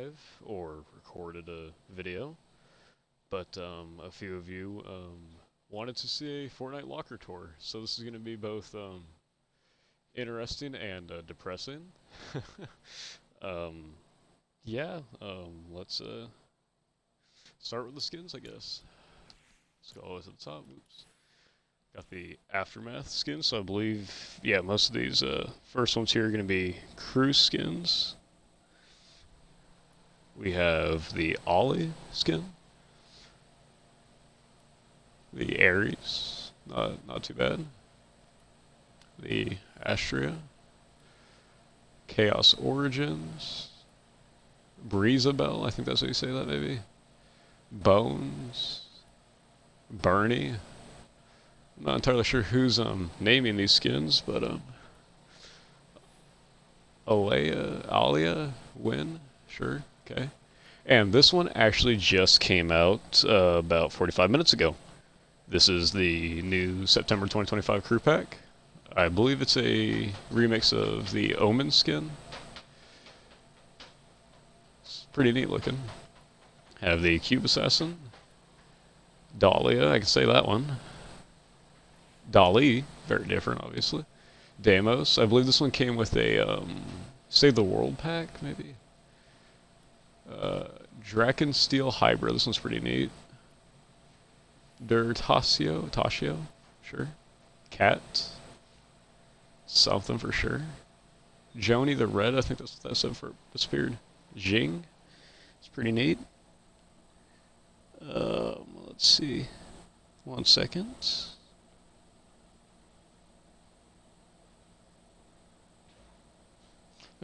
live or recorded a video, but a few of you wanted to see a Fortnite locker tour. So this is going to be both interesting and depressing. um, let's start with the skins, I guess. Let's go always at the top. Oops. Got the Aftermath skins, so I believe, yeah, most of these first ones here are going to be crew skins. We have the Ollie skin, the Ares, not too bad, the Astria, Chaos Origins, Breezabelle, I think that's how you say that maybe, Bones, Bernie. I'm not entirely sure who's naming these skins, but Alia, Win, sure, okay. And this one actually just came out about 45 minutes ago. This is the new September 2025 crew pack. I believe it's a remix of the Omen skin. It's pretty neat looking. Have the Cube Assassin, Dahlia, I can say that one. Dali, very different, obviously. Deimos, I believe this one came with a Save the World pack, maybe. Drakensteel Hybrid, this one's pretty neat. Tashio, sure. Cat, something for sure. Joni the Red, I think that's it for disappeared. Jing, it's pretty neat. Let's see. 1 second.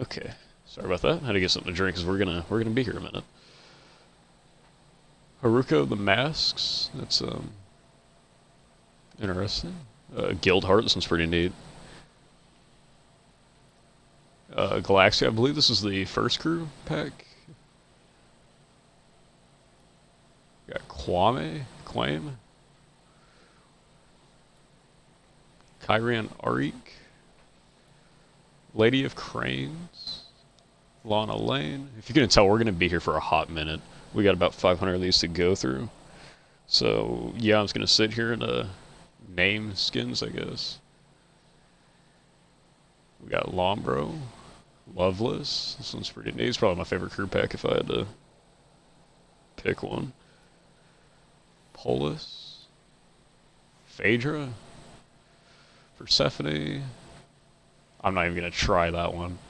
Okay, sorry about that. Had to get something to drink because we're gonna be here a minute. Haruko the Masks. That's interesting. Guildheart. This one's pretty neat. Galaxia. I believe this is the first crew pack. Got Claim. Kyrian Arik. Lady of Cranes, Lana Lane. If you can tell, we're going to be here for a hot minute. We got about 500 of these to go through. So, yeah, I'm just going to sit here and name skins, I guess. We got Lombro, Loveless. This one's pretty neat. It's probably my favorite crew pack if I had to pick one. Polus, Phaedra, Persephone. I'm not even going to try that one.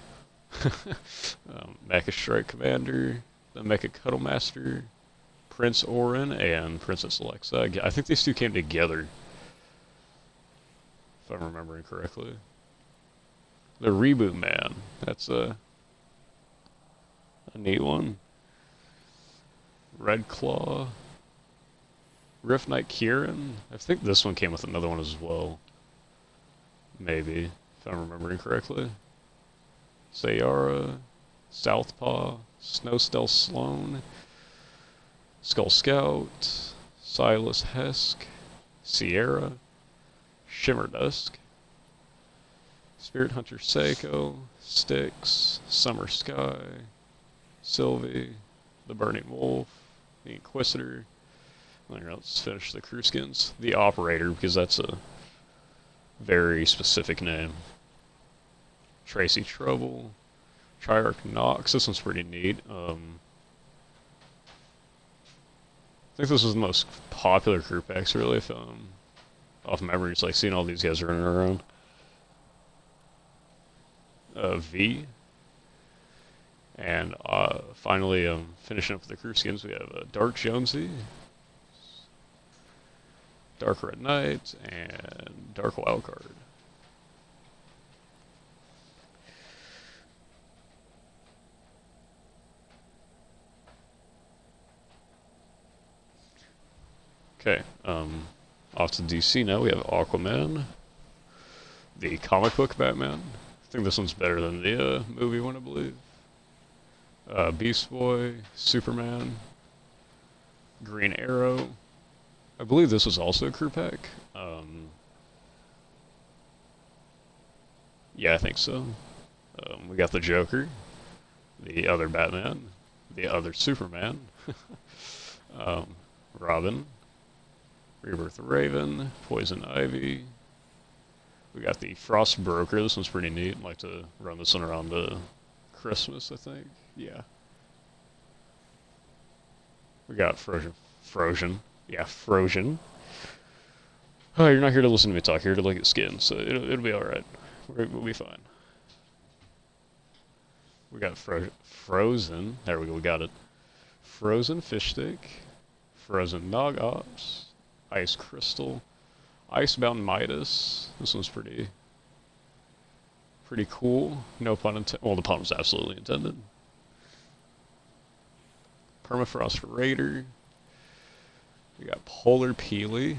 Mecha Strike Commander, the Mecha Cuddle Master, Prince Orin, and Princess Alexa. I think these two came together, if I'm remembering correctly. The Reboot Man. That's a neat one. Red Claw. Rift Knight Kieran. I think this one came with another one as well. Maybe, if I'm remembering correctly. Sayara, Southpaw, Snowstell Sloan, Skull Scout, Silas Hesk, Sierra, Shimmer Dusk, Spirit Hunter Seiko, Styx, Summer Sky, Sylvie, the Burning Wolf, the Inquisitor. Let's finish the crew skins. The Operator, because that's a very specific name. Tracy Trouble, Triarch Nox. This one's pretty neat. I think this was the most popular crew packs, really, if off memory. It's like seeing all these guys running around. V. And finally, finishing up with the crew skins, we have Dark Jonesy, Dark Red Knight, and Dark Wildcard. Okay, off to DC now. We have Aquaman, the comic book Batman. I think this one's better than the movie one, I believe. Beast Boy, Superman, Green Arrow. I believe this was also a crew pack. Yeah, I think so. We got the Joker, the other Batman, the other Superman, um, Robin, Rebirth of Raven, Poison Ivy. We got the Frost Broker. This one's pretty neat. I'd like to run this one around Christmas, I think. Yeah. We got Frozen. Yeah, Frozen. Oh, you're not here to listen to me talk. You're here to look at skins, so it'll be alright. We'll be fine. We got Frozen. There we go, we got it. Frozen Fish Stick. Frozen Nog Ops. Ice Crystal. Icebound Midas. This one's pretty cool. No pun intended. Well, the pun was absolutely intended. Permafrost Raider. We got Polar Peely.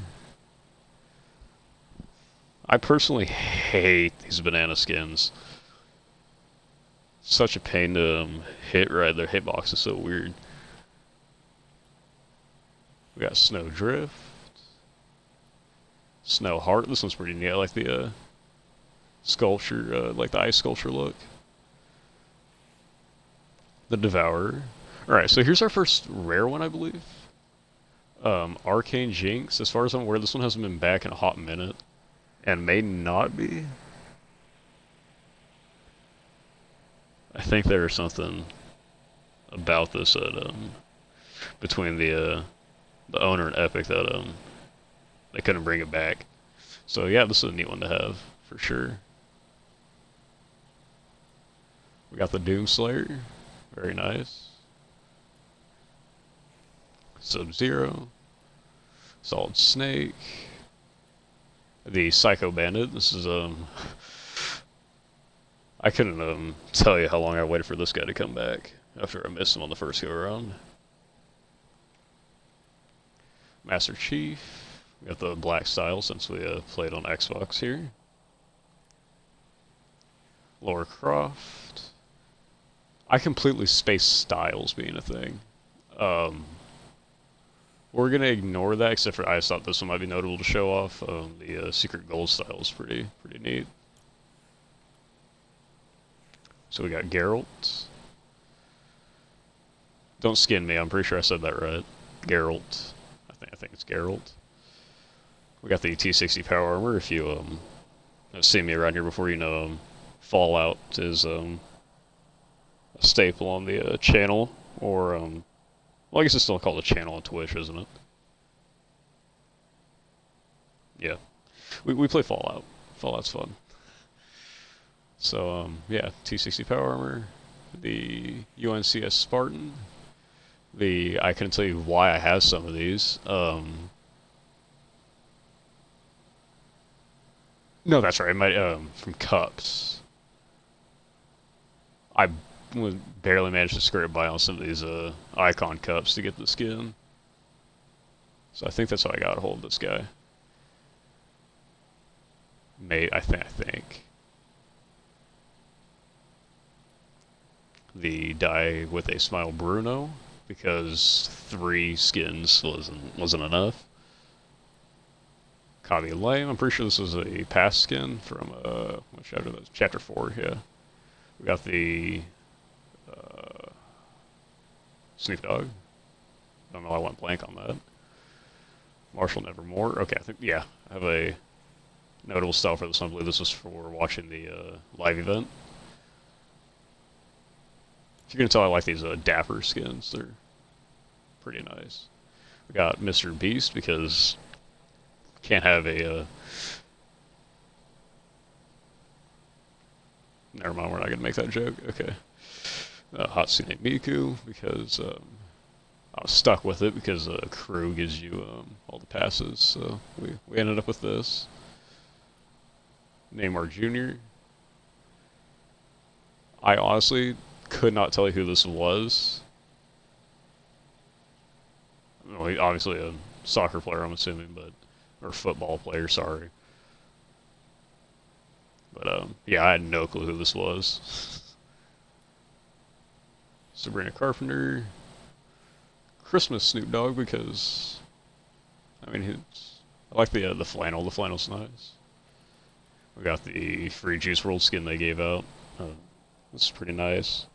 I personally hate these banana skins. Such a pain to hit right. Their hitbox is so weird. We got Snowdrift. Snow Heart. This one's pretty neat. I like the sculpture, like the ice sculpture look. The Devourer. Alright, so here's our first rare one, I believe. Arcane Jinx. As far as I'm aware, this one hasn't been back in a hot minute. And may not be. I think there was something about this that, between the owner and Epic that, they couldn't bring it back. So yeah, this is a neat one to have, for sure. We got the Doomslayer. Very nice. Sub-Zero. Solid Snake. The Psycho Bandit. This is, I couldn't, tell you how long I waited for this guy to come back after I missed him on the first go around. Master Chief. We got the black style since we played on Xbox here. Lara Croft. I completely spaced styles being a thing. We're gonna ignore that, except for I just thought this one might be notable to show off. The Secret Gold style is pretty neat. So we got Geralt. Don't skin me. I'm pretty sure I said that right. Geralt. I think it's Geralt. We got the T60 power armor. If you have seen me around here before, you know Fallout is a staple on the channel, or well, I guess it's still called a channel on Twitch, isn't it? Yeah, we play Fallout. Fallout's fun. So yeah, T60 power armor, the UNCS Spartan. I couldn't tell you why I have some of these. No, that's right. From Cups. I barely managed to scrape by on some of these icon cups to get the skin. So I think that's how I got a hold of this guy. I think. The Die with a Smile Bruno, because 3 skins wasn't enough. Kavi Lame. I'm pretty sure this was a past skin from what chapter? Chapter 4. Yeah. We got the Snoop Dogg. Don't know why I went blank on that. Marshall Nevermore. Okay, I think, yeah, I have a notable style for this one. I believe this was for watching the live event. If you're gonna tell, I like these Dapper skins. They're pretty nice. We got Mr. Beast, because can't have a never mind, we're not gonna make that joke. Okay. Hatsune Miku, because I was stuck with it because crew gives you all the passes, so we ended up with this. Neymar Jr. I honestly could not tell you who this was. Well, he's obviously a soccer player, I'm assuming, or football player, sorry. But yeah, I had no clue who this was. Sabrina Carpenter. Christmas Snoop Dogg, because I mean I like the flannel. The flannel's nice. We got the free Juice WRLD skin they gave out. This is pretty nice.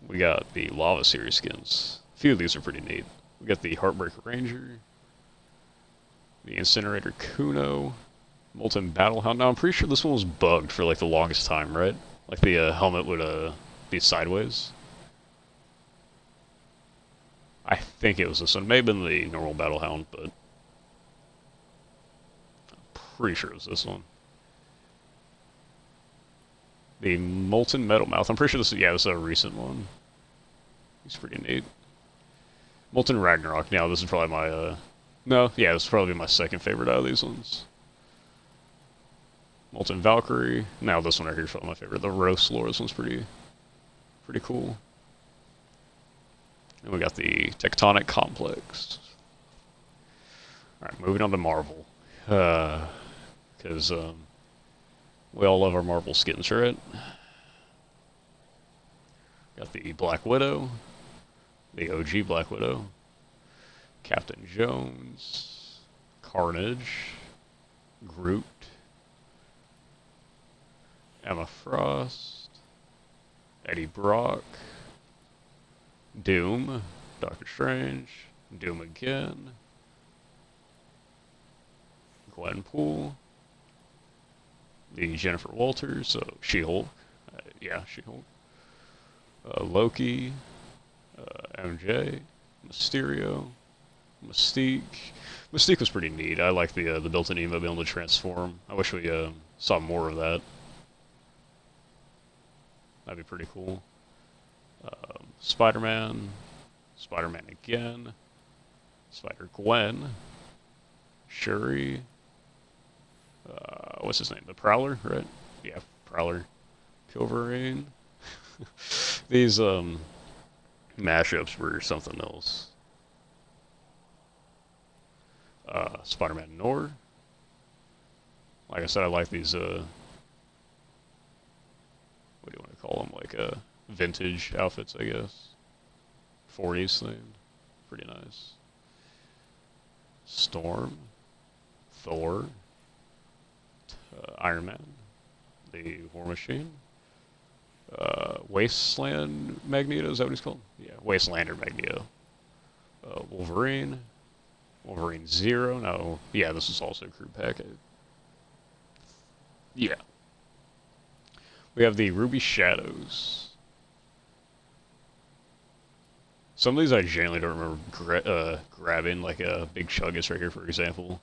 We got the Lava Series skins. A few of these are pretty neat. We got the Heartbreaker Ranger, the Incinerator Kuno, Molten Battlehound. Now I'm pretty sure this one was bugged for like the longest time, right? Like the helmet would be sideways. I think it was this one. May have been the normal Battlehound, but I'm pretty sure it was this one. The Molten Metal Mouth. I'm pretty sure this is, yeah, this is a recent one. He's pretty neat. Molten Ragnarok. Now this is probably my, no, yeah, this is probably my second favorite out of these ones. Molten Valkyrie. Now this one right here is probably my favorite. The Roast Lore. This one's pretty cool. And we got the Tectonic Complex. Alright, moving on to Marvel. Because, we all love our Marvel skins, right? Got the Black Widow. The OG Black Widow. Captain Jones. Carnage. Groot. Emma Frost. Eddie Brock. Doom. Doctor Strange. Doom again. Gwenpool. The Jennifer Walters, so She-Hulk. Yeah, She-Hulk. Loki. MJ. Mysterio. Mystique. Mystique was pretty neat. I like the built-in emo being able to transform. I wish we saw more of that. That'd be pretty cool. Spider-Man. Spider-Man again. Spider-Gwen. Shuri. What's his name? The Prowler, right? Yeah, Prowler. Pilverine. These mashups were something else. Spider-Man Nor. Like I said, I like these, what do you want to call them? Like, vintage outfits, I guess. 40s themed. Pretty nice. Storm. Thor. Iron Man. The War Machine. Wasteland Magneto, is that what he's called? Yeah, Wastelander Magneto. Wolverine. Wolverine Zero. No, yeah, this is also a crew pack. Yeah. We have the Ruby Shadows. Some of these I genuinely don't remember grabbing, like a Big Chuggus right here, for example.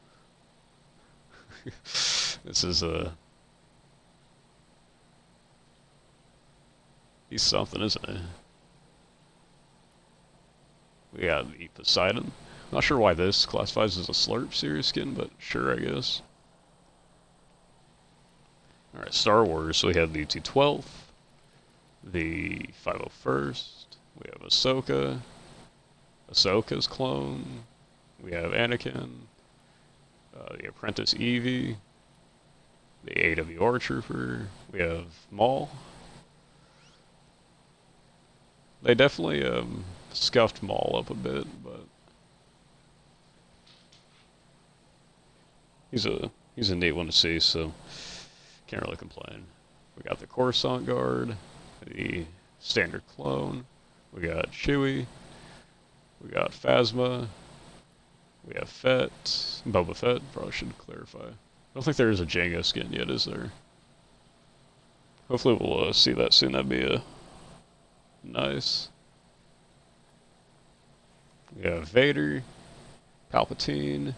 This is he's something, isn't he? We got the Poseidon. Not sure why this classifies as a Slurp series skin, but sure, I guess. Alright, Star Wars. So we have the 212th, the 501st, we have Ahsoka, Ahsoka's clone, we have Anakin, the Apprentice Evie, the AWR Trooper, we have Maul. They definitely scuffed Maul up a bit, but he's a neat one to see, so can't really complain. We got the Coruscant Guard, the standard clone, we got Chewie, we got Phasma, we have Fett, Boba Fett, probably should clarify. I don't think there is a Jango skin yet, is there? Hopefully we'll see that soon, that'd be nice. We have Vader, Palpatine,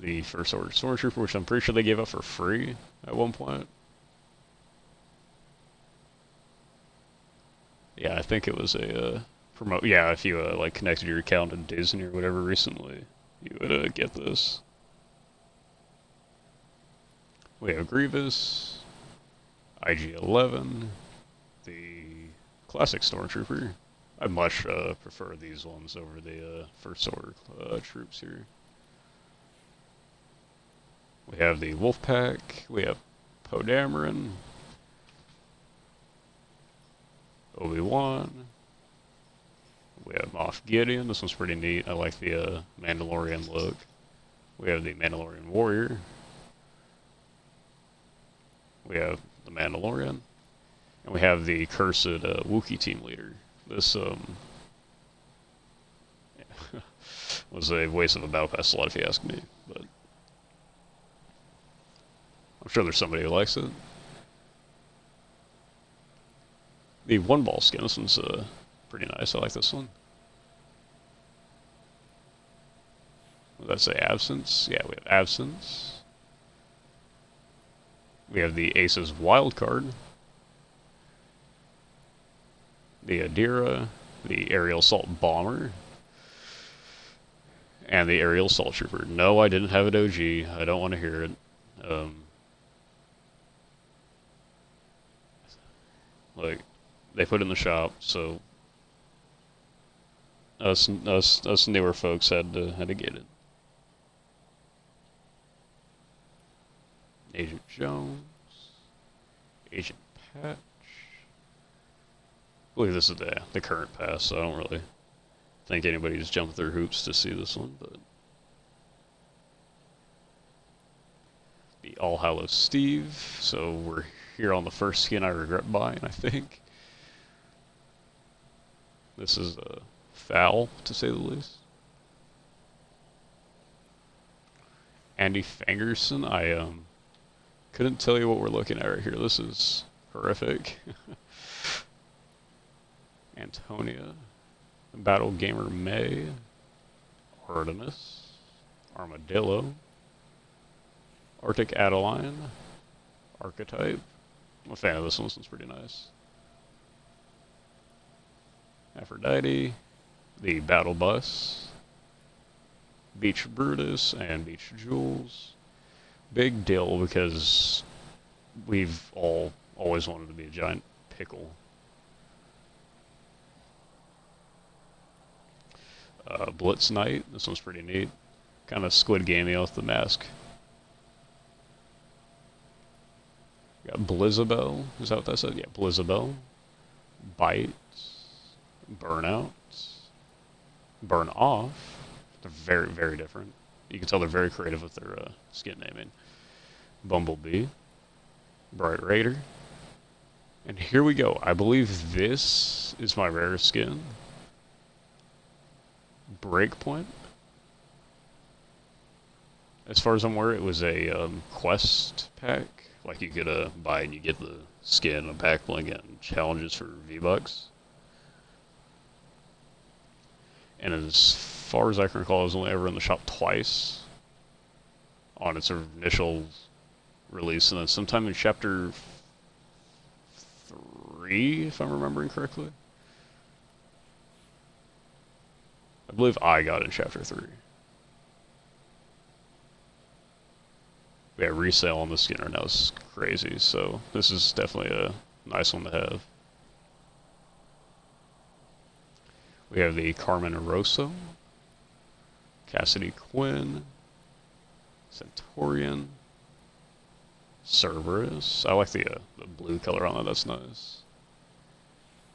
the First Order Stormtrooper, which I'm pretty sure they gave up for free at one point. Yeah, I think it was a promote. Yeah, if you like connected your account to Disney or whatever recently, you would get this. We have Grievous, IG-11, the classic Stormtrooper. I much prefer these ones over the First Order troops here. We have the Wolfpack, we have Poe Dameron, Obi-Wan, we have Moff Gideon. This one's pretty neat. I like the Mandalorian look. We have the Mandalorian Warrior. We have the Mandalorian. And we have the cursed Wookiee team leader. This was a waste of a battle pass slot if you ask me, but I'm sure there's somebody who likes it. The one ball skin, this one's pretty nice. I like this one. What does that say? Absence? Yeah, we have Absence. We have the Aces wild card. The Adira, the Aerial Assault Bomber, and the Aerial Assault Trooper. No, I didn't have it OG. I don't want to hear it. Like, they put it in the shop, so us newer folks had to get it. Agent Jones, Agent Patch. I believe this is the current pass, so I don't really think anybody's jumping through hoops to see this one, but the All Hallows Steve. So we're here on the first skin I regret buying, I think. This is foul, to say the least. Andy Fangerson, I couldn't tell you what we're looking at right here. This is horrific. Antonia, Battle Gamer May, Artemis, Armadillo, Arctic Adeline, Archetype. I'm a fan of this one. This one's pretty nice. Aphrodite, the Battle Bus, Beach Brutus, and Beach Jules. Big deal because we've all always wanted to be a giant pickle. Blitz Knight, this one's pretty neat. Kind of Squid Gamey off the mask. Got Blizzabelle, is that what that said? Yeah, Blizzabelle. Bite. Burnout. Burn Off. They're very, very different. You can tell they're very creative with their skin naming. Bumblebee. Bright Raider. And here we go. I believe this is my rarest skin. Breakpoint. As far as I'm aware, it was a quest pack. Like you could buy and you get the skin, a back bling, and challenges for V-Bucks. And as far as I can recall, it was only ever in the shop twice on its initial release, and then sometime in Chapter 3, if I'm remembering correctly. I believe I got it in Chapter 3. Yeah, resale on the skin right now is crazy, so this is definitely a nice one to have. We have the Carmen Rosso, Cassidy Quinn, Centaurian, Cerberus. I like the blue color on that, that's nice.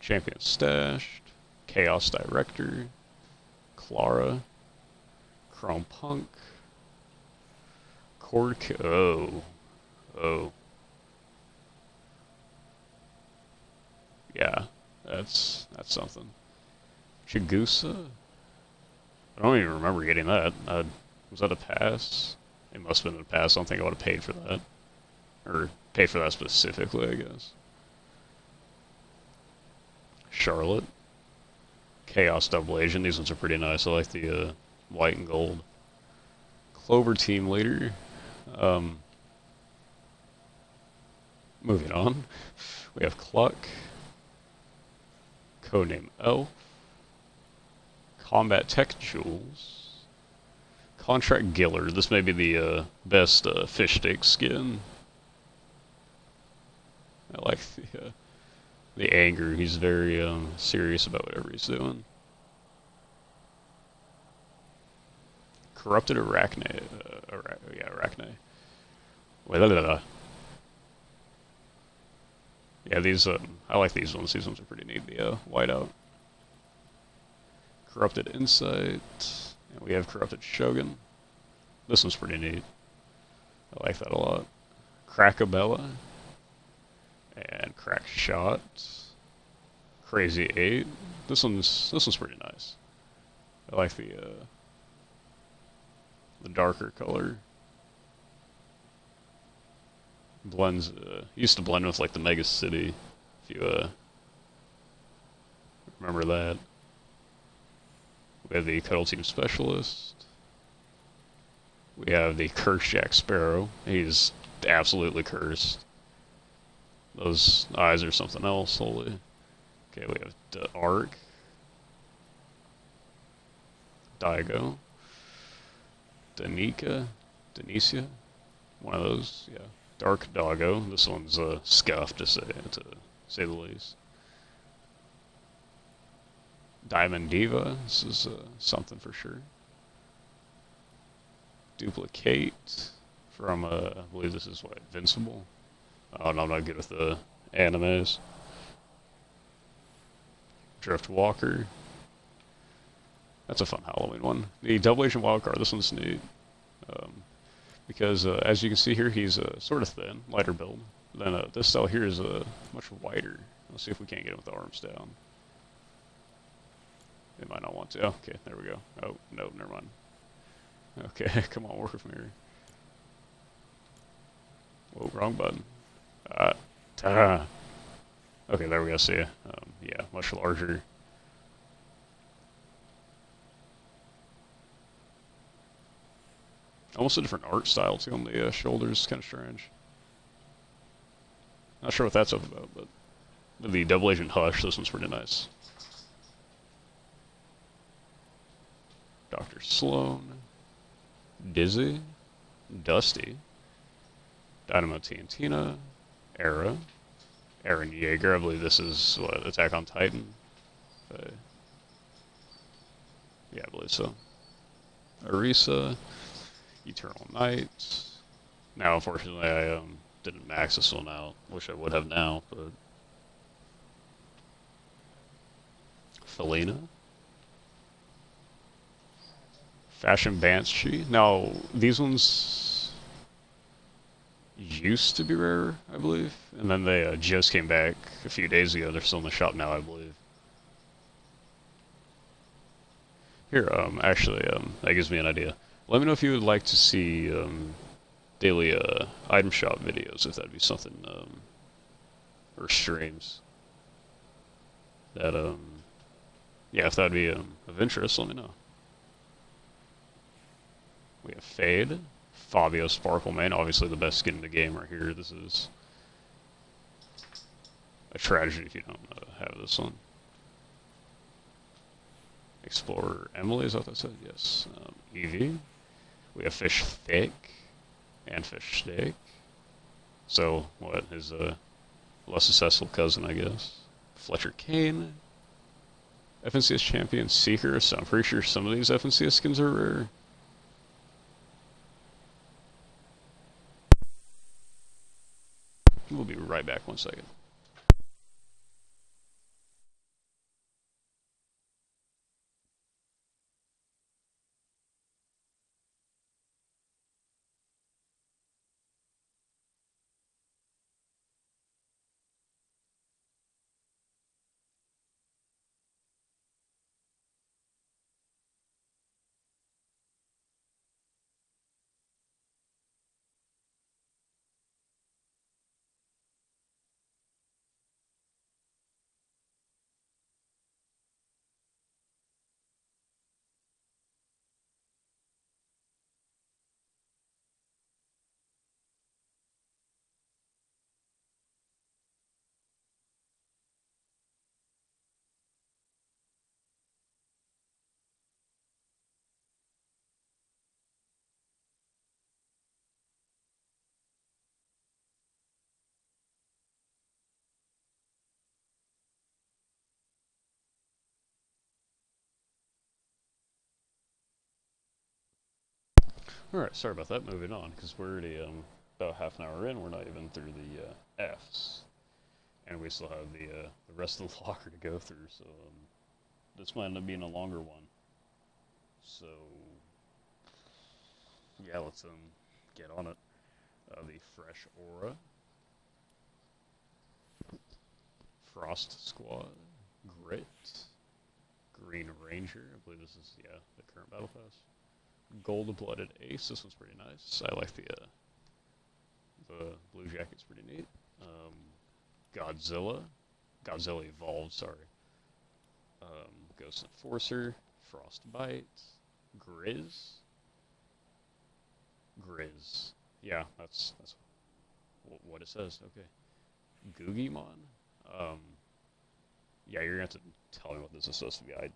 Champion Stashed, Chaos Director, Clara, Chrome Punk, oh. Yeah, that's something. Chigusa? I don't even remember getting that. Was that a pass? It must have been a pass. I don't think I would have paid for that. Or paid for that specifically, I guess. Charlotte. Chaos Double Agent. These ones are pretty nice. I like the white and gold. Clover Team Leader. Moving on. We have Cluck. Codename Elf. Combat Tech Jewels. Contract Gillard. This may be the best fish stick skin. I like the anger. He's very serious about whatever he's doing. Corrupted Arachne. Arachne. Wait, yeah, these, I like these ones. These ones are pretty neat. The whiteout. Corrupted Insight. And we have Corrupted Shogun. This one's pretty neat. I like that a lot. Crackabella. And crack shot. Crazy 8. This one's pretty nice. I like the darker color. Blends used to blend with like the Mega City, if you remember that. We have the Cuddle Team Specialist. We have the Cursed Jack Sparrow. He's absolutely cursed. Those eyes are something else, holy. Okay, we have the Arc. Daigo. Denicia. One of those, yeah. Dark Doggo. This one's scuffed to say the least. Diamond Diva. This is something for sure. Duplicate from I believe this is what, Invincible. Oh no, I'm not good with the animes. Drift Walker. That's a fun Halloween one. The Double Agent Wildcard. This one's neat. Because as you can see here, he's sort of thin, lighter build. Then this style here is much wider. Let's see if we can't get him with the arms down. They might not want to. Oh, okay, there we go. Oh, no, never mind. Okay, come on, work with me here. Whoa, wrong button. Okay, there we go, see ya. Yeah, much larger. Almost a different art style, too, on the shoulders. Kind of strange. Not sure what that's up about, but the Double Agent Hush, this one's pretty nice. Dr. Sloan. Dizzy. Dusty. Dynamo Tiantina. Era. Eren Yeager, I believe this is, what, Attack on Titan? Yeah, I believe so. Arisa. Eternal Night. Now, unfortunately, I didn't max this one out. Wish I would have now, but... Felina. Fashion Banshee. Now, these ones used to be rare, I believe. And then they just came back a few days ago. They're still in the shop now, I believe. Here, actually, that gives me an idea. Let me know if you would like to see daily item shop videos, if that'd be something, or streams. That, yeah, if that'd be of interest, let me know. We have Fade, Fabio Sparklemane, obviously the best skin in the game right here. This is a tragedy if you don't have this one. Explorer Emily, is that what that said? Yes. Eevee. We have Fish Thick and Fish Steak. So, what, his less successful cousin, I guess. Fletcher Kane. FNCS Champion Seeker, so I'm pretty sure some of these FNCS skins are rare. We'll be right back, 1 second. Alright, sorry about that. Moving on, because we're already about half an hour in. We're not even through the Fs. And we still have the rest of the locker to go through, so this might end up being a longer one. So, yeah, let's get on it. The Fresh Aura. Frost Squad, Grit, Green Ranger. I believe this is the current battle pass. Gold-blooded Ace. This one's pretty nice. I like the blue jacket's pretty neat. Godzilla, Godzilla Evolved. Sorry. Ghost Enforcer, Frostbite, Grizz. Yeah, that's what it says. Okay. Googimon. Yeah, you're gonna have to tell me what this is supposed to be. I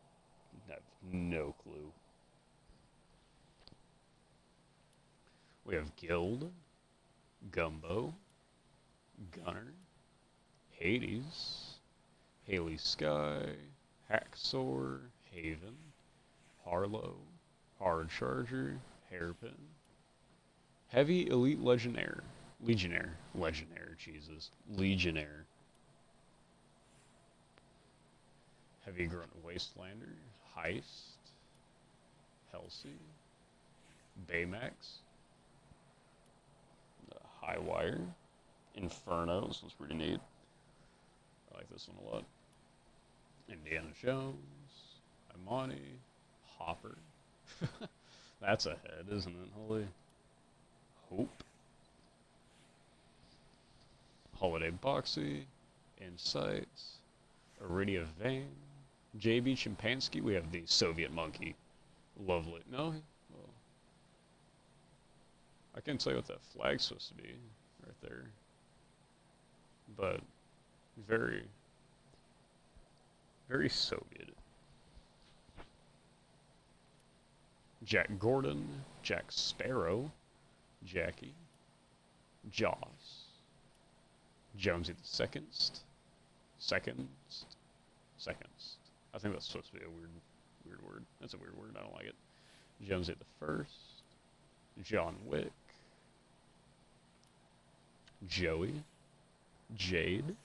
have no clue. We have Guild, Gumbo, Gunner, Hades, Haley Sky, Hacksaw, Haven, Harlow, Hard Charger, Hairpin, Heavy Elite Legionnaire, Jesus, Legionnaire, Heavy Grunt Wastelander, Heist, Helsey, Baymax, Highwire, Inferno. This one's pretty neat. I like this one a lot. Indiana Jones, Imani, Hopper. That's a head, isn't it? Holy Hope. Holiday Boxy, Insights, Iridia Vane, JB Chimpanski. We have the Soviet Monkey. Lovely. No? Well, I can't tell you what that flag's supposed to be right there. But very, very Soviet. Jack Gordon, Jack Sparrow, Jackie, Jaws, Jonesy the Seconds. I think that's supposed to be a weird word. That's a weird word. I don't like it. Jonesy the First, John Wick, Joey, Jade,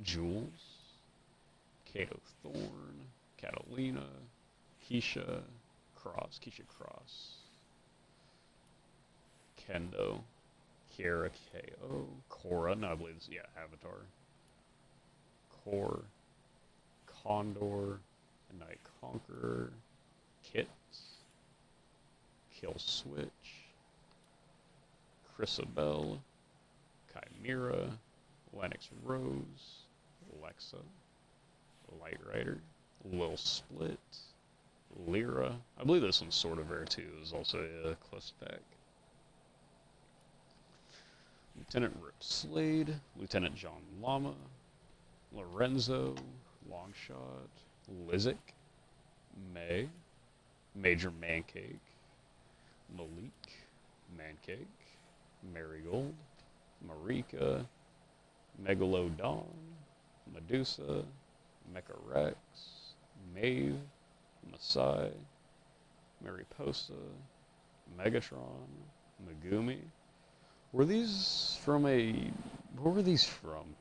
Jules, Kato Thorne, Catalina, Keisha Cross, Kendo, Kiera K.O., Korra, no, I believe this, Avatar, Core, Condor, Night Conqueror, Kit, Kill Switch, Chrysabelle, Chimera, Lennox Rose, Alexa, Light Rider, Lil Split, Lyra. I believe this one's sort of rare too. Is also a quest pack. Lieutenant Rip Slade, Lieutenant John Lama, Lorenzo, Longshot, Lizik, May, Major Mancake, Malik, Mancake, Marigold, Marika, Megalodon, Medusa, Mecha Rex, Maeve, Masai, Mariposa, Megatron, Megumi. Were these from where were these from?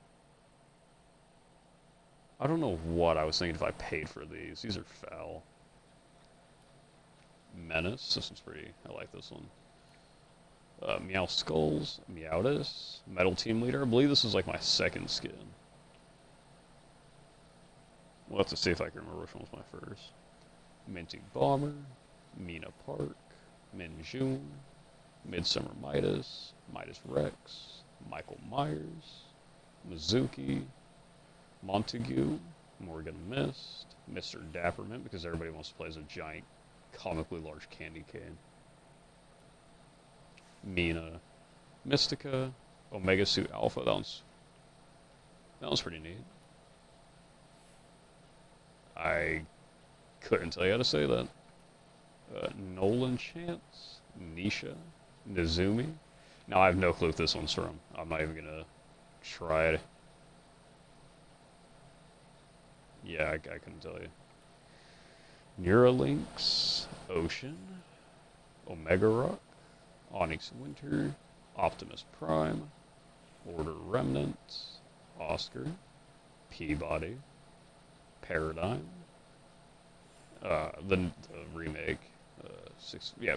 I don't know what I was thinking if I paid for these. These are foul. Menace, this one's pretty, I like this one. Meow Skulls, Meowtis, Metal Team Leader. I believe this is like my second skin. We'll have to see if I can remember which one was my first. Minty Bomber, Mina Park, Min June, Midsummer Midas, Midas Rex, Michael Myers, Mizuki, Montague, Morgan Mist, Mr. Dapperman, because everybody wants to play as a giant, comically large candy cane. Mina, Mystica, Omega Suit Alpha. That one's pretty neat. I couldn't tell you how to say that. Nolan Chance, Nisha, Nizumi. Now I have no clue what this one's from. I'm not even gonna try it. Yeah, I couldn't tell you. Neuralinks, Ocean, Omega Rock, Onyx Winter, Optimus Prime, Order Remnants, Oscar, Peabody, Paradigm, the remake,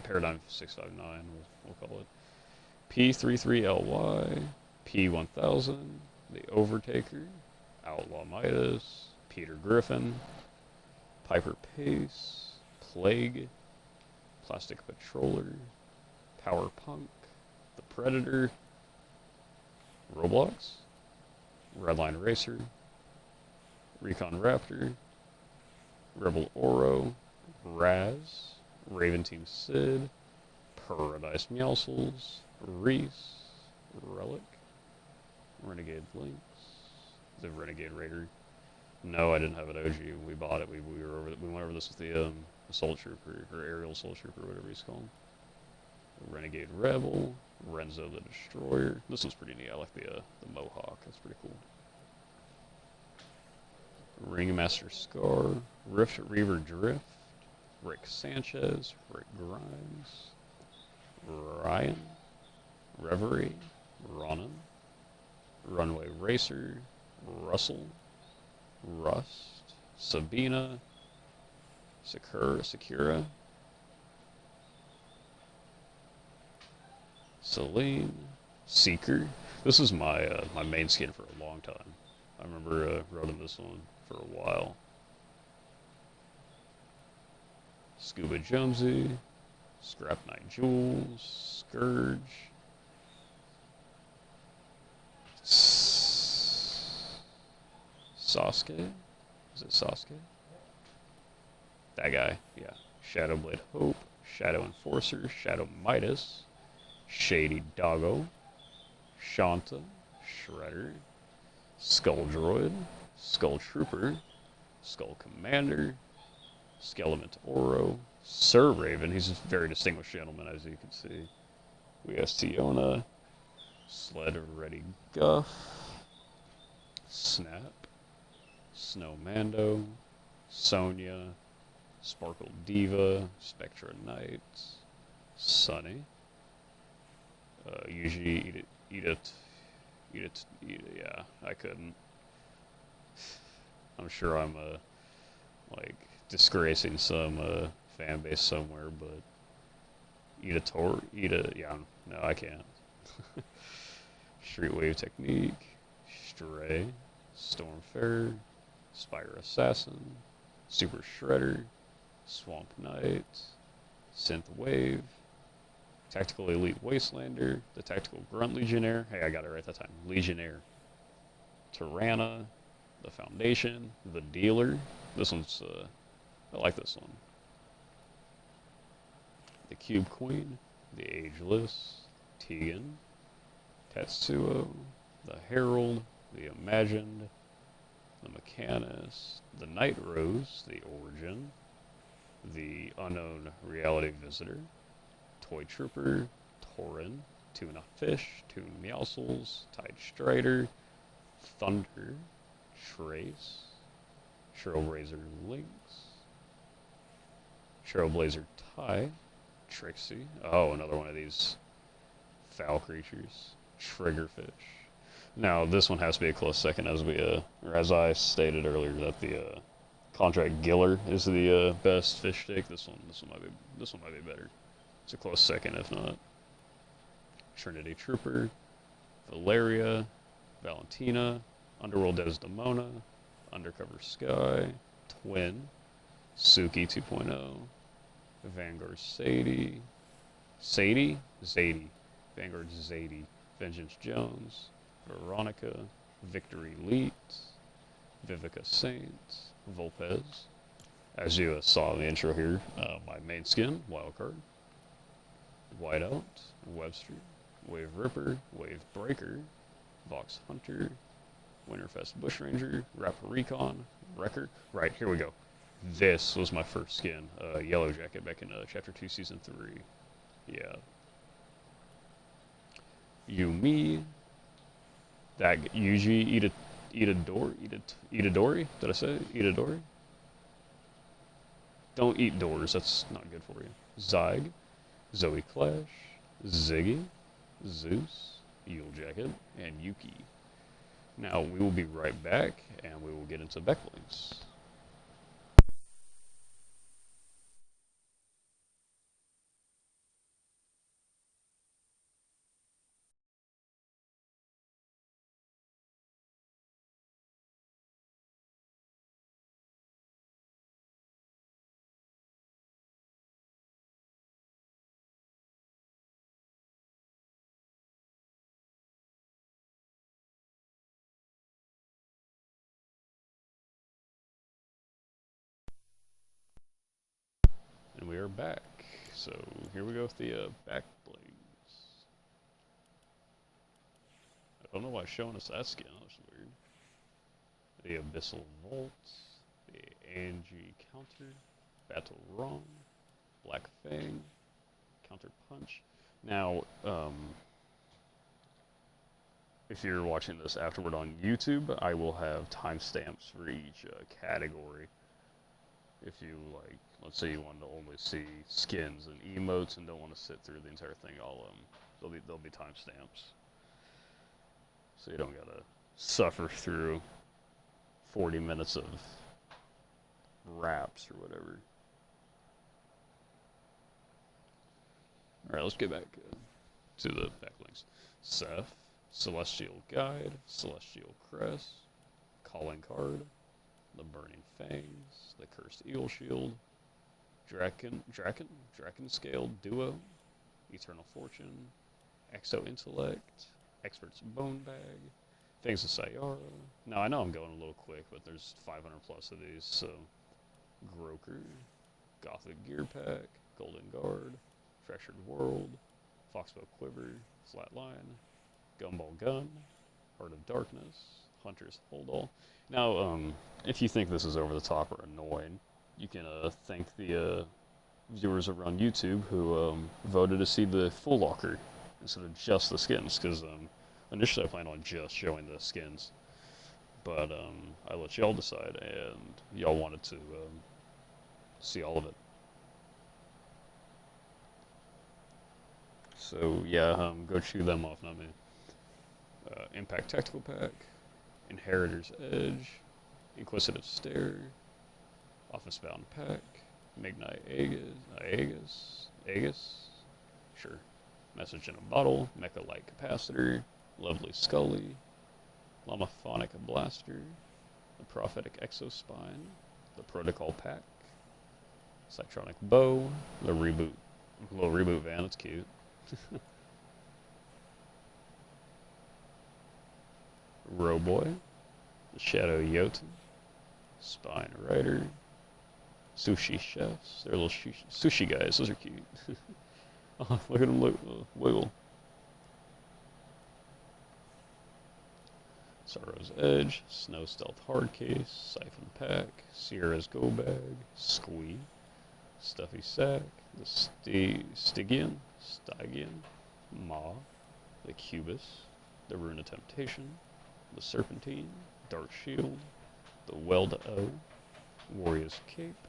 Paradigm 659, we'll call it, P33LY, P1000, The Overtaker, Outlaw Midas, Peter Griffin, Piper Pace, Plague, Plastic Patroller, Power Punk, The Predator, Roblox, Redline Racer, Recon Raptor, Rebel Oro, Raz, Raven Team Sid, Paradise Meowscles, Reese, Relic, Renegade Lynx, the Renegade Raider. No, I didn't have an OG. We bought it. We went over this with the Assault Trooper or Aerial Assault Trooper, whatever he's called. Renegade Rebel, Renzo the Destroyer. This one's pretty neat. I like the Mohawk. That's pretty cool. Ringmaster Scar, Rift Reaver Drift, Rick Sanchez, Rick Grimes, Ryan, Reverie, Ronan, Runway Racer, Russell, Rust, Sabina, Sakura, Celine, Seeker. This is my my main skin for a long time. I remember running this one for a while. Scuba Jonesy, Scrap Knight Jules, Scourge, Sasuke? Is it Sasuke? That guy, yeah. Shadowblade Hope, Shadow Enforcer, Shadow Midas, Shady Doggo, Shanta, Shredder, Skull Droid, Skull Trooper, Skull Commander, Skelement Oro, Sir Raven, he's a very distinguished gentleman as you can see. We have Tiona, Sled Ready Guff, Snap, Snow Mando, Sonya, Sparkle Diva, Spectra Knight, Sunny, Yuji, eat it, yeah, I couldn't. I'm sure I'm, like, disgracing some, fan base somewhere, but yeah, no, I can't. Streetwave Technique, Stray, Stormfarer, Spire Assassin, Super Shredder, Swamp Knight, Synth Wave, Tactical Elite Wastelander, the Tactical Grunt Legionnaire. Hey, I got it right that time. Legionnaire. Tirana, the Foundation, the Dealer. This one's, I like this one. The Cube Queen, the Ageless, Tegan, Tetsuo, the Herald, the Imagined, the Mechanist, the Night Rose, the Origin, the Unknown Reality Visitor, Toy Trooper, Torin, Tuna Fish, Toon Meowscles, Tide Strider, Thunder, Trace, Trailblazer Lynx, Trailblazer Tie, Trixie. Oh, another one of these foul creatures. Triggerfish. Now, this one has to be a close second, as or as I stated earlier, that the Contract Giller is the best fish stick. This one might be better. It's a close second, if not. Trinity Trooper, Valeria, Valentina, Underworld Desdemona, Undercover Sky, Twin, Suki 2.0, Vanguard Sadie, Zadie, Vanguard Zadie, Vengeance Jones, Veronica, Victory Elite, Vivica Saint, Volpez. As you saw in the intro here, my main skin, Wildcard, Whiteout, Webster, Wave Ripper, Wave Breaker, Vox Hunter, Winterfest Bushranger, Rapper Recon, Wrecker. Right, here we go. This was my first skin, Yellow Jacket, back in Chapter 2, Season 3. Yeah. Yumi, that Yuji Itadori? Did I say Itadori? Don't eat doors, that's not good for you. Zyg, Zoe Clash, Ziggy, Zeus, Yule Jacket, and Yuki. Now, we will be right back, and we will get into backlinks. are back. So here we go with the back blings. I don't know why it's showing us that skin. That's weird. The Abyssal Vault, the Angie Counter, Battle Wrong, Black Fang, Counter Punch. Now, if you're watching this afterward on YouTube, I will have timestamps for each category. If you like, let's say you want to only see skins and emotes and don't want to sit through the entire thing, there'll be timestamps, so you don't gotta suffer through 40 minutes of raps or whatever. All right, let's get back to the backlinks. Seth, Celestial Guide, Celestial Crest, Calling Card, the Burning Fangs, the Cursed Eagle Shield, Draken Scale Duo, Eternal Fortune, Exo Intellect, Expert's Bone Bag, Fangs of Sayara. Now I know I'm going a little quick, but there's 500 plus of these, so Groker, Gothic Gear Pack, Golden Guard, Fractured World, Foxbow Quiver, Flatline, Gumball Gun, Heart of Darkness, Hunter's Holdall. Now, if you think this is over the top or annoying, you can thank the viewers over on YouTube who voted to see the full locker instead of just the skins, because initially I planned on just showing the skins, but I let y'all decide, and y'all wanted to see all of it. So yeah, go chew them off, not me. Impact Tactical Pack, Inheritor's Edge, Inquisitive Stare, Office Bound Pack, Midnight Aegis, sure. Message in a Bottle, Mecha Light Capacitor, Lovely Scully, Lamaphonic Blaster, the Prophetic Exospine, the Protocol Pack, Cytronic Bow, the little reboot van, it's cute. Rowboy, the Shadow Jotun, Spine Rider, Sushi Chefs, they're little sushi guys, those are cute. Oh, look at them wiggle. Sorrow's Edge, Snow Stealth Hardcase, Siphon Pack, Sierra's Go Bag, Squee, Stuffy Sack, the Stygian, Ma, the Cubus, the Rune of Temptation, the Serpentine, Dark Shield, the Weld-O, Warrior's Cape,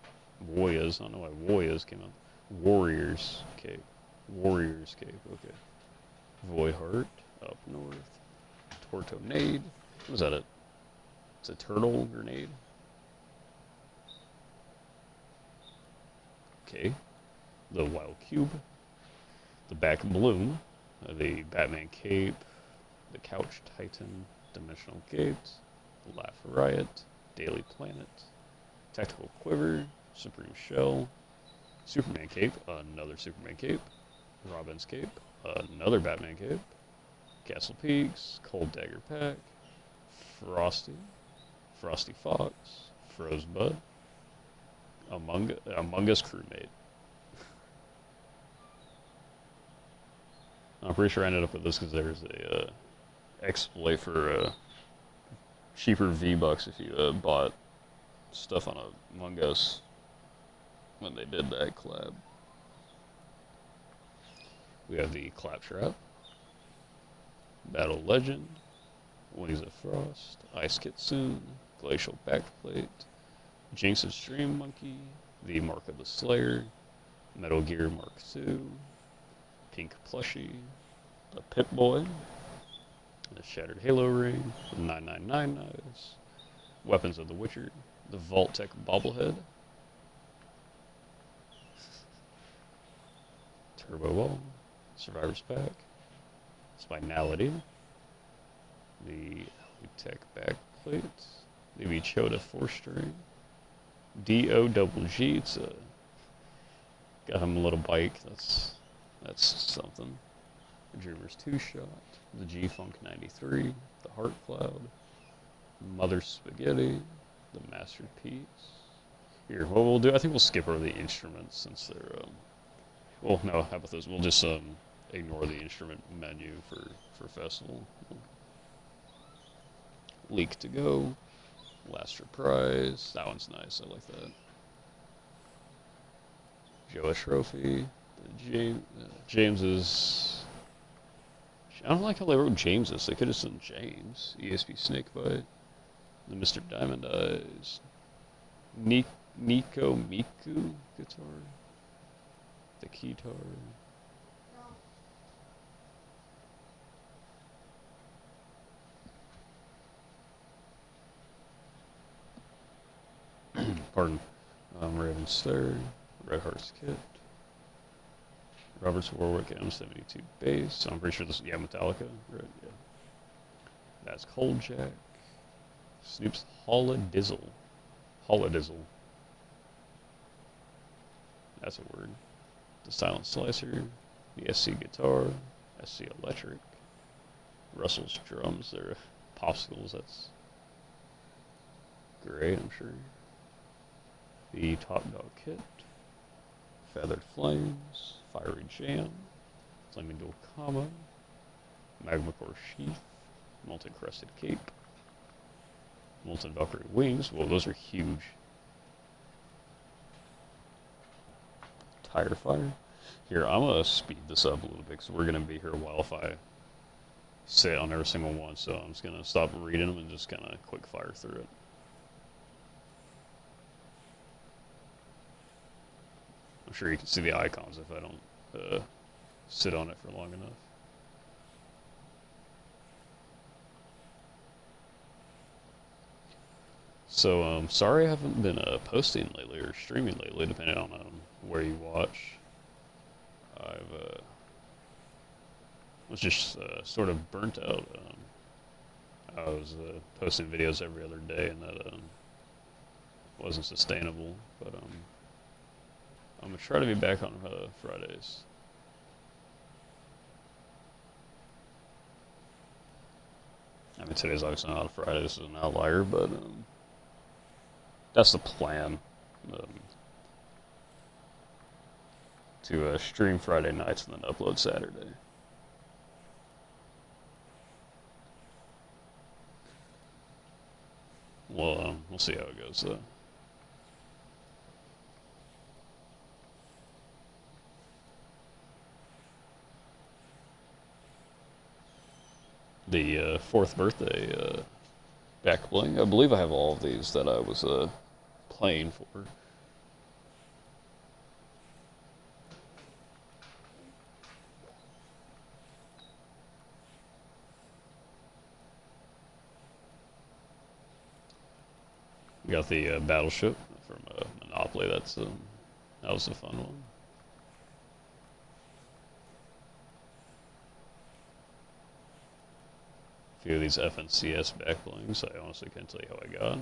Warriors, I don't know why Warriors came up, Warrior's Cape, okay, Voidheart, Up North, Tortonade, what is that, it's a turtle grenade, okay, the Wild Cube, the Back Bloom, the Batman Cape, the Couch Titan, Dimensional Gate, the Laugh Riot, Daily Planet, Tactical Quiver, Supreme Shell, Superman Cape, another Superman Cape, Robin's Cape, another Batman Cape, Castle Peaks, Cold Dagger Pack, Frosty Fox, Frozebud, Among Us Crewmate. I'm pretty sure I ended up with this because there's a exploit for cheaper V-Bucks if you bought stuff on Among Us when they did that collab. We have the Claptrap, Battle Legend, Wings of Frost, Ice Kitsune, Glacial Backplate, Jinx's Dream Monkey, the Mark of the Slayer, Metal Gear Mark II, Pink Plushie, the Pip-Boy, the Shattered Halo Ring, the 999 Knives, Weapons of the Witcher, the Vault-Tec Bobblehead, Turbo Ball, Survivor's Pack, Spinality, the Tech Backplate, the Bichota 4-string, DOGG, it's got him a little bike, that's something. The Dreamer's 2-shot, the G-Funk 93, the Heart Cloud, Mother Spaghetti, the Masterpiece, Here, what we'll do, I think we'll skip over the instruments since they're, well, no, how about this? We'll just, ignore the instrument menu for festival. Leak to go. Last Reprise. That one's nice. I like that. Joa Trophy. James's. I don't like how they wrote James's. They could have said James. ESP Snakebite. The Mr. Diamond Eyes. Nico Miku guitar. The Keytar. Pardon. Raven's Third. Red Heart's Kit. Robert's Warwick M72 bass. I'm pretty sure this is, yeah, Metallica, right? Yeah. That's Cold Jack. Snoop's Holodizzle. Holodizzle. That's a word. The Silent Slicer. The SC Guitar. SC Electric. Russell's Drums. They're popsicles. That's great, I'm sure. The Top Dog Kit. Feathered Flames. Fiery Jam. Flaming Dual Combo. Magma Core Sheath. Molten Crusted Cake. Molten Valkyrie Wings. Whoa, those are huge. Tire Fire. Here, I'm going to speed this up a little bit because we're going to be here a while if I sit on every single one. So I'm just going to stop reading them and just kind of quick fire through it. I'm sure you can see the icons if I don't sit on it for long enough. So, sorry I haven't been posting lately or streaming lately, depending on where you watch. I've was just sort of burnt out. I was posting videos every other day, and that wasn't sustainable. But I'm gonna try to be back on Fridays. I mean, today's obviously not a Friday. This is an outlier, but that's the plan. To stream Friday nights and then upload Saturday. Well, we'll see how it goes, though. The fourth birthday back bling. I believe I have all of these that I was playing for. We got the battleship from Monopoly. That was a fun one. A few of these FNCS back blings. I honestly can't tell you how I got.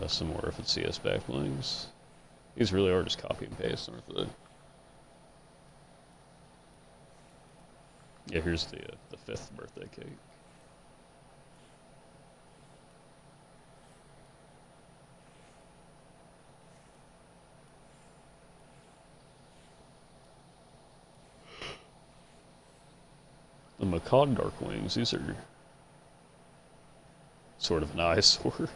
Some more FNCS back blings. These really are just copy and paste, aren't they? Yeah, here's the fifth birthday cake. The Macaw Dark Wings, these are sort of an eyesore.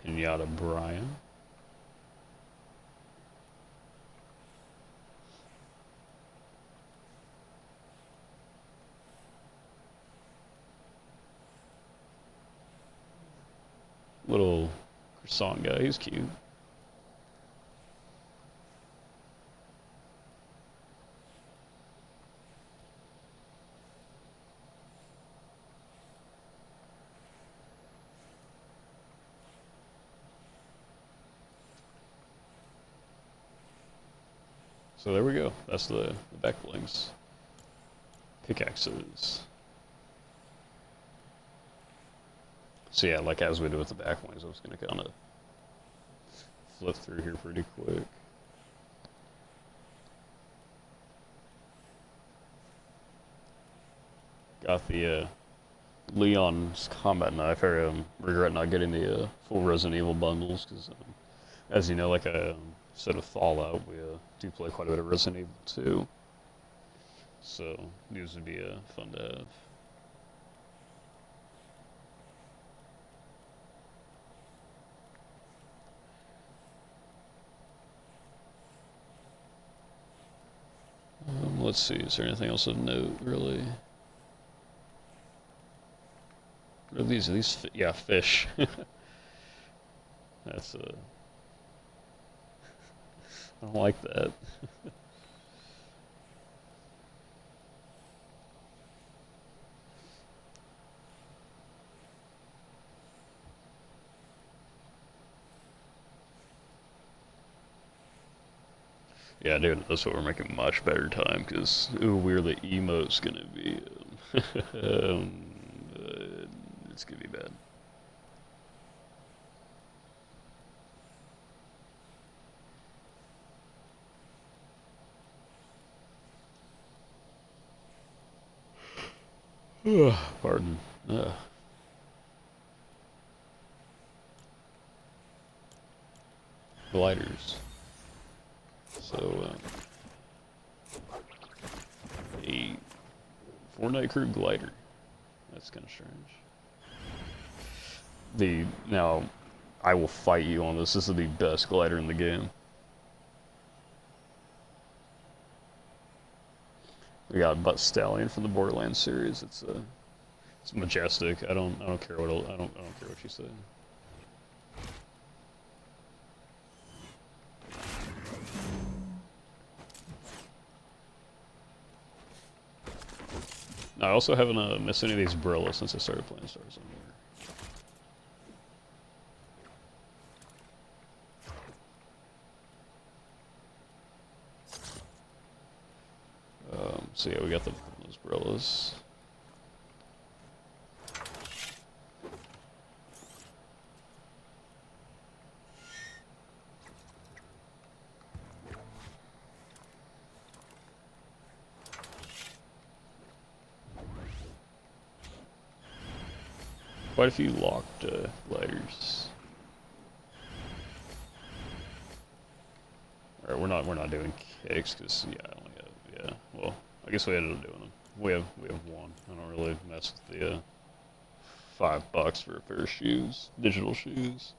Pinata Brian. Little croissant guy, he's cute. So there we go. That's the back blings. Pickaxes. So yeah, like as we do with the back wings, I was gonna kind of flip through here pretty quick. Got the Leon's combat knife. I regret not getting the full Resident Evil bundles because, as you know, like I said with Fallout, we do play quite a bit of Resident Evil 2. So these would be fun to have. Let's see, is there anything else of note, really? What are these? Are these, yeah, fish. That's, I don't like that. Yeah, dude, that's what we're making much better time, because, ooh, where the emote's gonna be. It's gonna be bad. Pardon. Gliders. So, a Fortnite crew glider. That's kind of strange. Now, I will fight you on this. This is the best glider in the game. We got Butt Stallion from the Borderlands series. It's majestic. I don't care what I don't care what you say. I also haven't missed any of these Brillas since I started playing Star Wars. So yeah, we got those Brillas. Quite a few locked gliders. Alright, we're not doing kicks because yeah. Well, I guess we ended up doing them. We have one. I don't really mess with the $5 for a pair of shoes, digital shoes.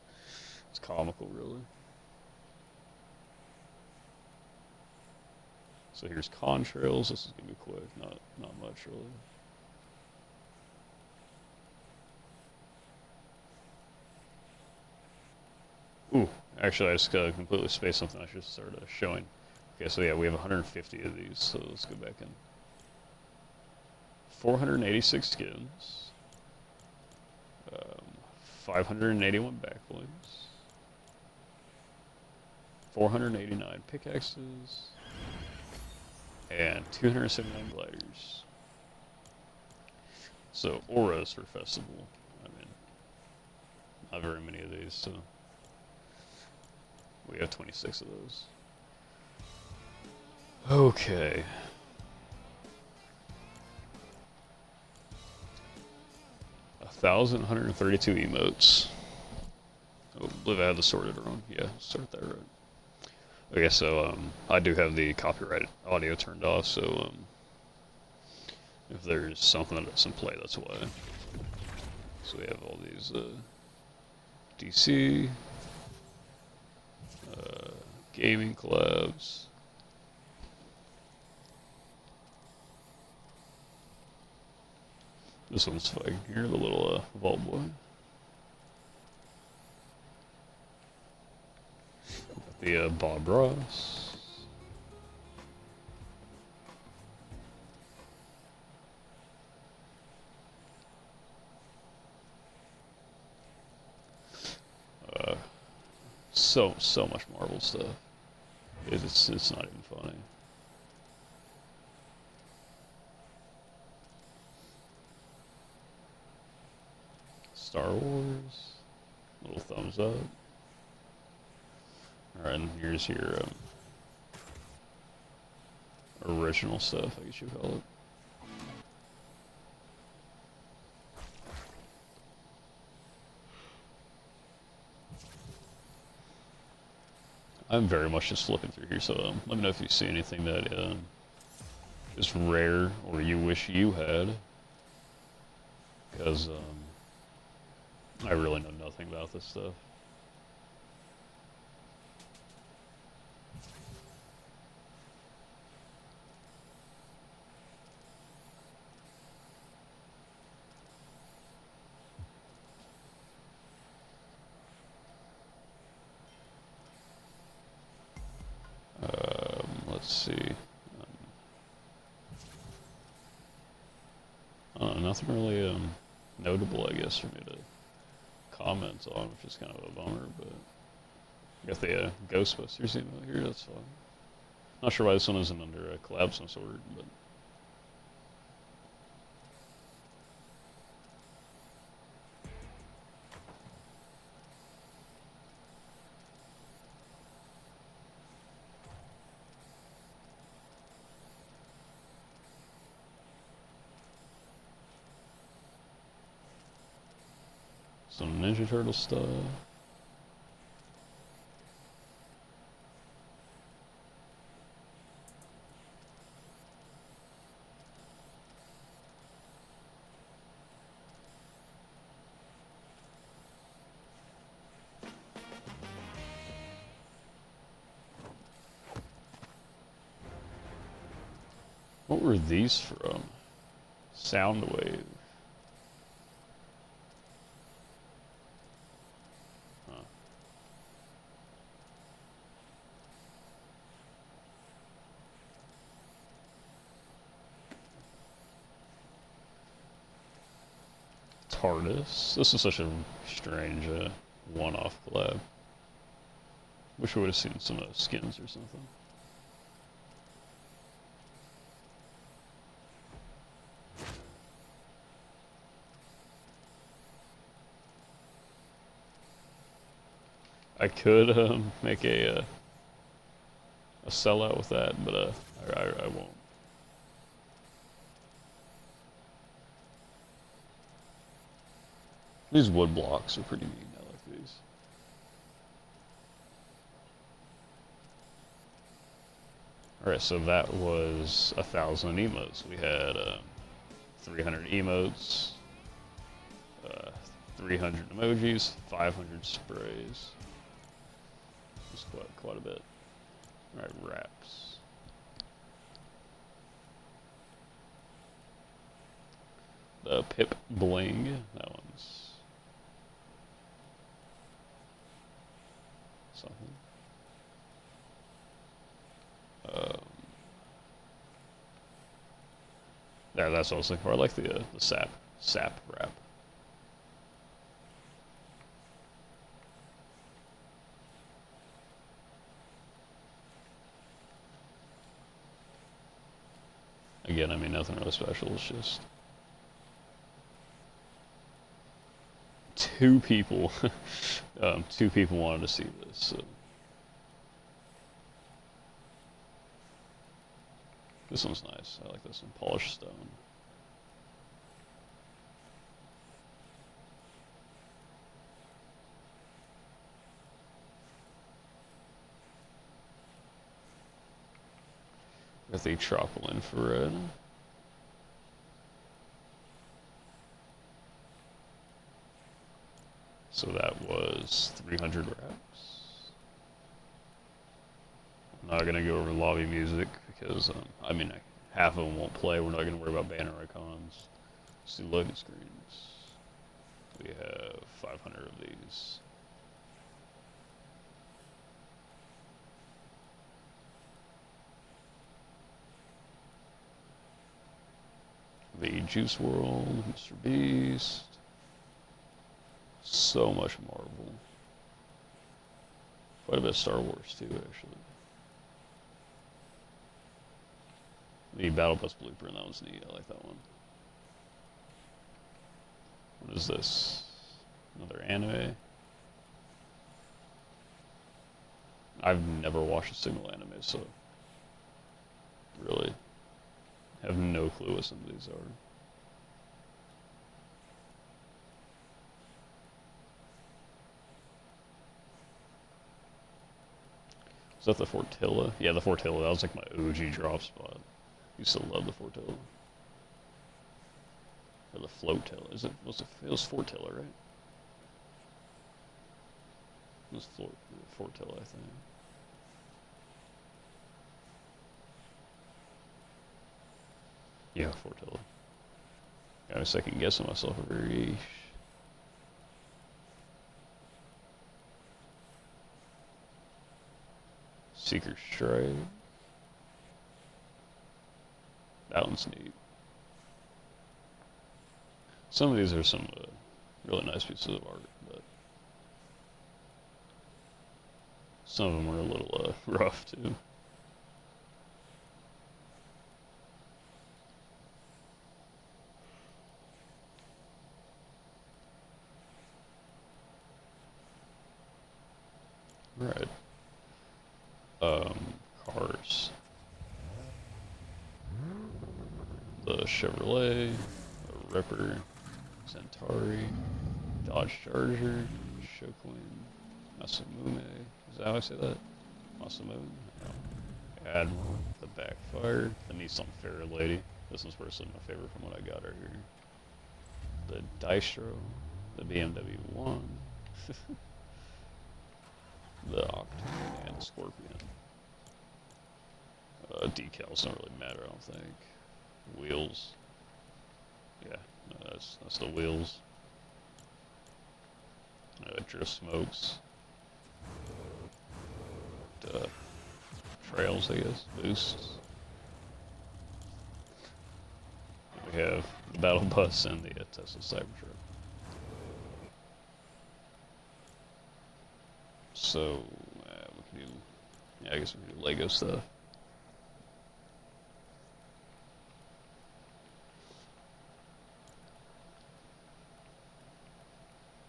It's comical, really. So here's contrails. This is gonna be quick. Not much really. Ooh, actually, I just completely spaced something I should start showing. Okay, so yeah, we have 150 of these, so let's go back in. 486 skins. 581 backlinks. 489 pickaxes. And 279 gliders. So, auras for festival. I mean, not very many of these, so... We have 26 of those. Okay. A 1,132 emotes. Oh, I believe I have this sorted wrong. Yeah, start that right. Okay, so I do have the copyright audio turned off, so if there's something that doesn't play, that's why. So we have all these DC. Gaming collabs. This one's fine. Here, the little vault boy. The Bob Ross. So much Marvel stuff. It's not even funny. Star Wars. Little thumbs up. Alright, and here's your original stuff, I guess you call it. I'm very much just flipping through here, so let me know if you see anything that is rare or you wish you had. Because I really know nothing about this stuff. Let's see. Nothing really notable, I guess, for me to comment on, which is kind of a bummer, but I got the Ghostbusters email here, that's fine. Not sure why this one isn't under a collab of some sort, but some Ninja Turtle stuff. What were these from? Soundwave. Huh. TARDIS. This is such a strange one-off collab. Wish we would have seen some skins or something. I could make a sellout with that, but I won't. These wood blocks are pretty neat. I like these. Alright, so that was 1,000 emotes. We had 300 emotes, 300 emojis, 500 sprays. That's quite a bit. Alright, wraps. The Pip Bling, that one's something. Yeah, that's what I was looking for. I like the sap wrap. Again, I mean, nothing really special. It's just two people, two people wanted to see this. So. This one's nice. I like this one. Polished stone. Got the tropical infrared. So that was 300 wraps. I'm not gonna go over lobby music because I mean half of them won't play. We're not gonna worry about banner icons. Just do loading screens. We have 500 of these. The Juice World, Mr. Beast. So much Marvel. Quite a bit of Star Wars too, actually. The Battle Bus Blueprint, that one's neat. I like that one. What is this? Another anime. I've never watched a single anime, so really have no clue what some of these are. Is that the Fortilla? Yeah, the Fortilla. That was like my OG drop spot. Used to love the Fortilla. Or the Floatilla. It was Fortilla, right? It was Fortilla, I think. Yeah, Fortilla. I was second guessing myself a very. Seeker Strike. That one's neat. Some of these are some really nice pieces of art, but some of them are a little rough too. Right. Cars. The Chevrolet, the Ripper, Centauri, Dodge Charger, Shoquin, Masamune. Is that how I say that? Masamune? No. Admiral, the Backfire, the Nissan Fairlady. This one's personally my favorite from what I got right here. The Distro, the BMW 1, the Octane, and the Scorpion. Decals don't really matter, I don't think. Wheels. Yeah, no, that's the wheels. Drift smokes. Trails, I guess. Boosts. We have the Battle Bus and the Tesla Cybertruck. So, we can do, yeah, I guess we can do Lego stuff.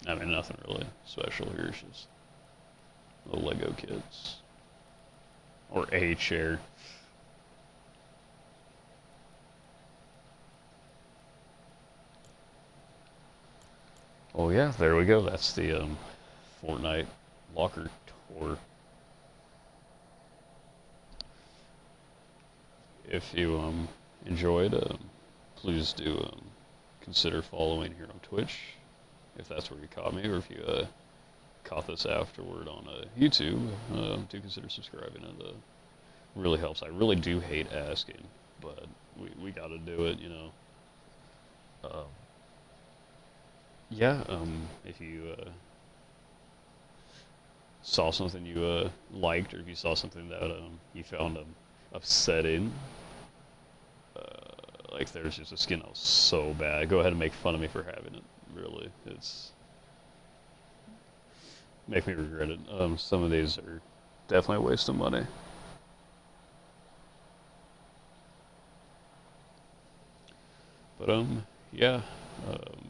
I mean, nothing really special here. It's just the Lego kits. Or a chair. Oh yeah, there we go. That's the Fortnite locker tour. If you enjoyed, please do consider following here on Twitch, if that's where you caught me, or if you caught this afterward on YouTube, do consider subscribing. It really helps. I really do hate asking, but we got to do it, you know. Yeah, if you saw something you liked, or if you saw something that you found upsetting, like there's just a skin that was so bad, go ahead and make fun of me for having it. Really, it's make me regret it. Some of these are definitely a waste of money. But yeah,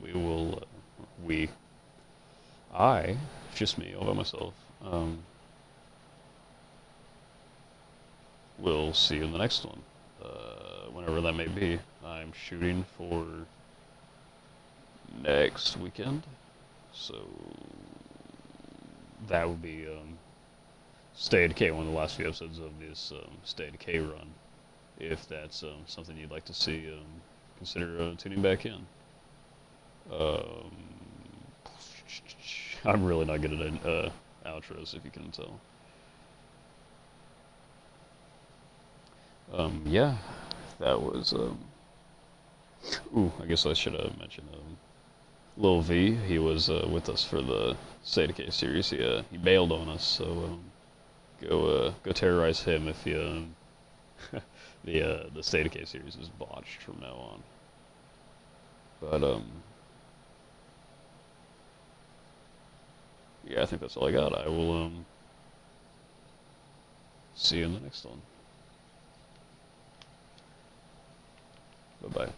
we will. I, just me, all by myself. We'll see you in the next one, whenever that may be. I'm shooting for next weekend, so that would be Stay Decay, one of the last few episodes of this Stay Decay run. If that's something you'd like to see, consider tuning back in. I'm really not good at outros, if you couldn't tell. Yeah, that was. Ooh, I guess I should have mentioned Lil V. He was with us for the Stay Decay series. He bailed on us, so go terrorize him if you the Stay Decay series is botched from now on. But yeah, I think that's all I got. I will see you in the next one. Bye bye.